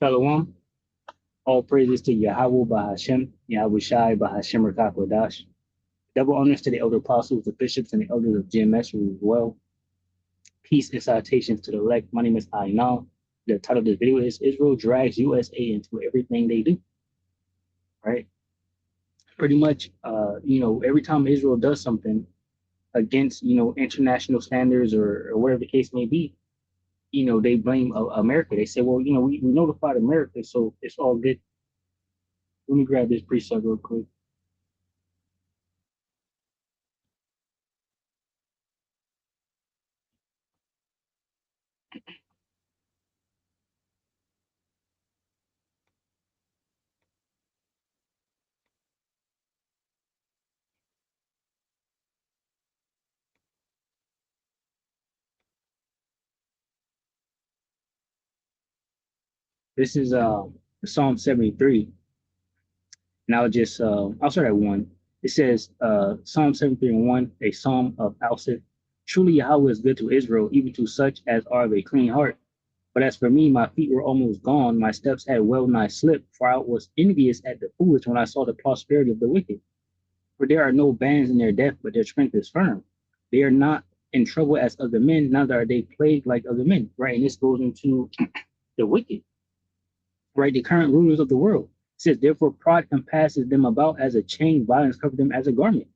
Shalom. All praises to Yahweh Bahashem, Yahweh Shai Bahashem Rakakwadash. Double honors to the elder apostles, the bishops, and the elders of GMS as well. Peace and salutations to the elect. My name is Ainal. The title of this video is Israel drags USA into everything they do. Right? Pretty much, every time Israel does something against, international standards or whatever the case may be, they blame America. They say, well, we notified America, so it's all good. Let me grab this precept real quick. This is Psalm 73. And I'll start at 1. It says, Psalm 73 and 1, a psalm of Asaph. Truly Yahweh is good to Israel, even to such as are of a clean heart. But as for me, my feet were almost gone, my steps had well nigh slipped, for I was envious at the foolish when I saw the prosperity of the wicked. For there are no bands in their death, but their strength is firm. They are not in trouble as other men, neither are they plagued like other men. Right, and this goes into the wicked, right? The current rulers of the world. It says, therefore, pride compasses them about as a chain, violence covers them as a garment.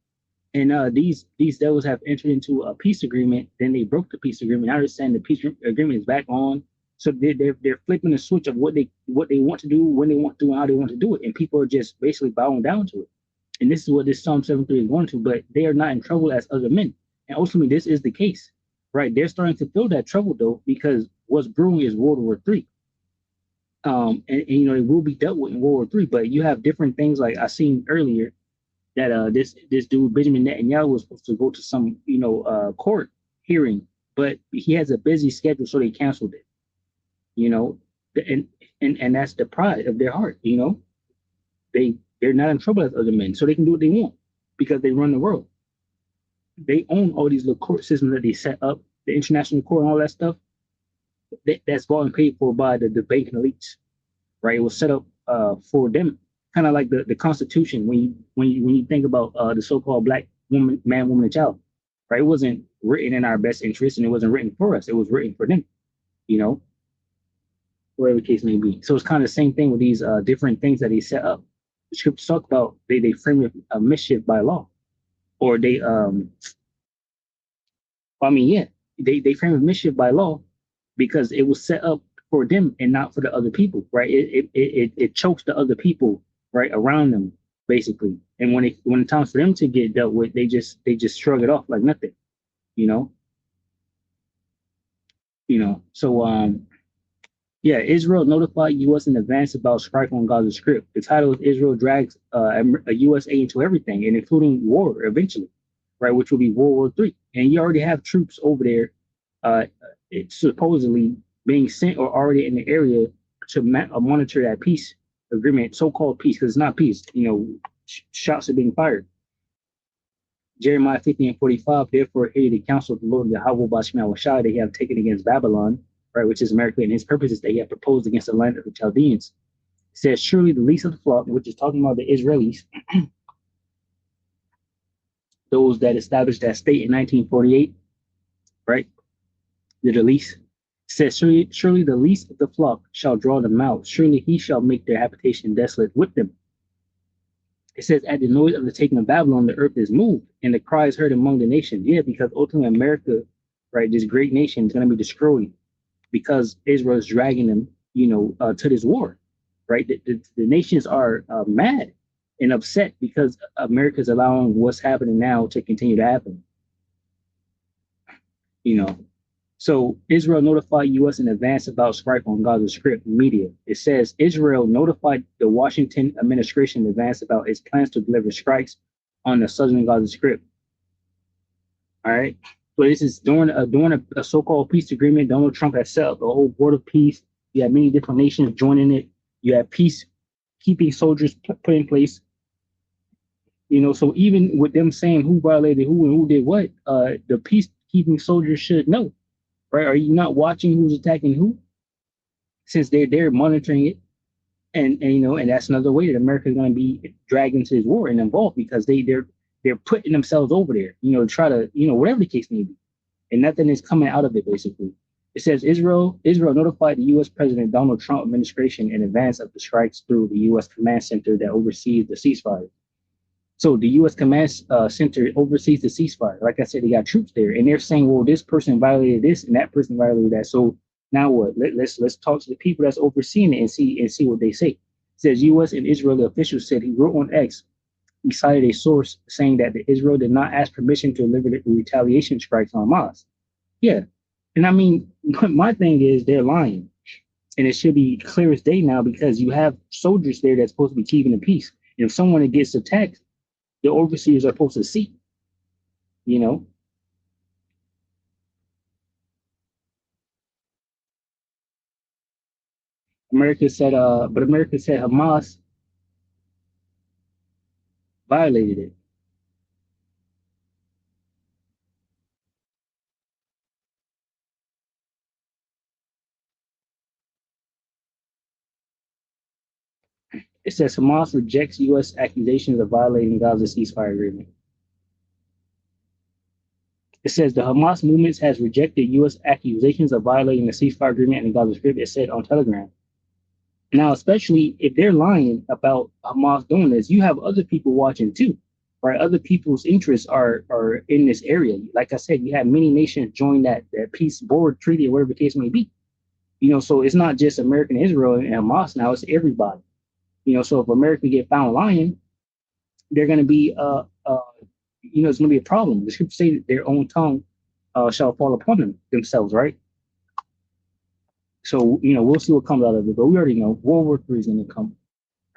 And these devils have entered into a peace agreement. Then they broke the peace agreement. Now they're saying the peace agreement is back on. So they're flipping the switch of what they want to do, when they want to do, and how they want to do it. And people are just basically bowing down to it. And this is what this Psalm 73 is going to. But they are not in trouble as other men. And ultimately, this is the case, right? They're starting to feel that trouble though, because what's brewing is World War III. And it will be dealt with in World War III. But you have different things like I seen earlier that this dude Benjamin Netanyahu was supposed to go to some court hearing, but he has a busy schedule, so they canceled it. And that's the pride of their heart. They're not in trouble as other men, so they can do what they want because they run the world. They own all these little court systems that they set up, the international court and all that stuff. That's bought and paid for by the banking elites, right? It was set up for them, kind of like the Constitution. When you think about the so-called black woman, man, woman, and child, right? It wasn't written in our best interest, and it wasn't written for us. It was written for them, whatever the case may be. So it's kind of the same thing with these different things that they set up. The scriptures talk about they frame it a mischief by law, or they they frame a mischief by law because it was set up for them and not for the other people, right? It chokes the other people right around them basically, and when it's time for them to get dealt with, they just shrug it off like nothing, you know. So Israel notified U.S. in advance about strife on Gaza Strip. The title is Israel drags a USA into everything, and including war eventually, right? Which will be World War III, and you already have troops over there. It's supposedly being sent or already in the area to monitor that peace agreement, so-called peace, because it's not peace. Shots are being fired. Jeremiah 50 and 45, therefore hear the counsel of the Lord Yahweh Bashim Shai they have taken against Babylon, right, which is America, and his purposes that he have proposed against the land of the Chaldeans. It says, surely the least of the flock, which is talking about the Israelis, those that established that state in 1948, right? The least says, surely the least of the flock shall draw them out. Surely he shall make their habitation desolate with them. It says, at the noise of the taking of Babylon, the earth is moved, and the cry is heard among the nations. Yeah, because ultimately America, right, this great nation is going to be destroyed because Israel is dragging them, to this war, right? The nations are mad and upset because America is allowing what's happening now to continue to happen. So Israel notified U.S. in advance about strife on Gaza Strip media. It says Israel notified the Washington administration in advance about its plans to deliver strikes on the southern Gaza Strip. All right. So this is during a so-called peace agreement. Donald Trump has set up a whole board of peace. You have many different nations joining it. You have peacekeeping soldiers put in place. So even with them saying who violated who and who did what, the peacekeeping soldiers should know. Right? Are you not watching who's attacking who? since they're monitoring it, and you know, and that's another way that America is going to be dragged into this war and involved because they're putting themselves over there, you know, to try to, you know, whatever the case may be, and nothing is coming out of it basically. It says Israel notified the U.S. President Donald Trump administration in advance of the strikes through the U.S. command center that oversees the ceasefire. So the U.S. command center oversees the ceasefire. Like I said, they got troops there, and they're saying, well, this person violated this and that person violated that. So now what? Let's talk to the people that's overseeing it and see what they say. It says U.S. and Israeli officials said he wrote on X. He cited a source saying that Israel did not ask permission to deliver the retaliation strikes on Hamas. Yeah, and I mean, my thing is they're lying, and it should be clear as day now because you have soldiers there that's supposed to be keeping the peace. And if someone gets attacked, the overseers are supposed to see, you know. But America said Hamas violated it. It says Hamas rejects U.S. accusations of violating Gaza's ceasefire agreement. It says the Hamas movement has rejected U.S. accusations of violating the ceasefire agreement in the Gaza Strip. It said on Telegram. Now, especially if they're lying about Hamas doing this, you have other people watching too, right? Other people's interests are in this area. Like I said, you have many nations join that peace board treaty or whatever the case may be. You know, so it's not just American Israel and Hamas now; it's everybody. You know, so if America get found lying, they're going to be you know, it's going to be a problem. The scriptures say that their own tongue shall fall upon themselves, right? So, you know, we'll see what comes out of it. But we already know World War III is going to come,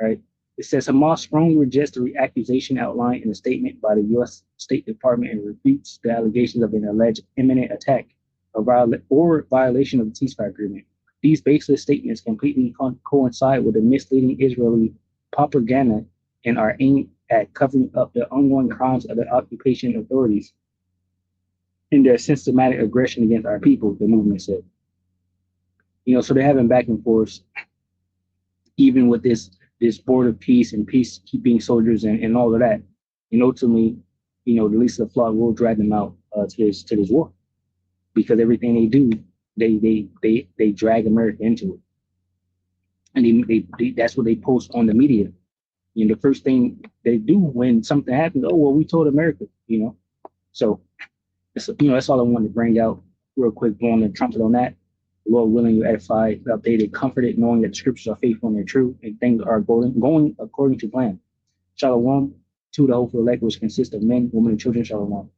right? It says Hamas strongly rejects the accusation outlined in a statement by the U.S. State Department and refutes the allegations of an alleged imminent attack or violation of the ceasefire agreement. These baseless statements completely coincide with the misleading Israeli propaganda and are aimed at covering up the ongoing crimes of the occupation authorities and their systematic aggression against our people, the movement said. You know, so they're having back and forth, even with this board of peace and peacekeeping soldiers and all of that. And ultimately, you know, the least of the flock will drag them out to this war because everything they do, they drag America into it, and that's what they post on the media. You know, the first thing they do when something happens, oh well, we told America, you know. So, you know, that's all I wanted to bring out real quick, blowing the trumpet on that. The Lord willing, you edified, updated, comforted, knowing that the scriptures are faithful and they're true, and things are going according to plan. Shalom to the hopeful elect, which consists of men, women, and children. Shalom.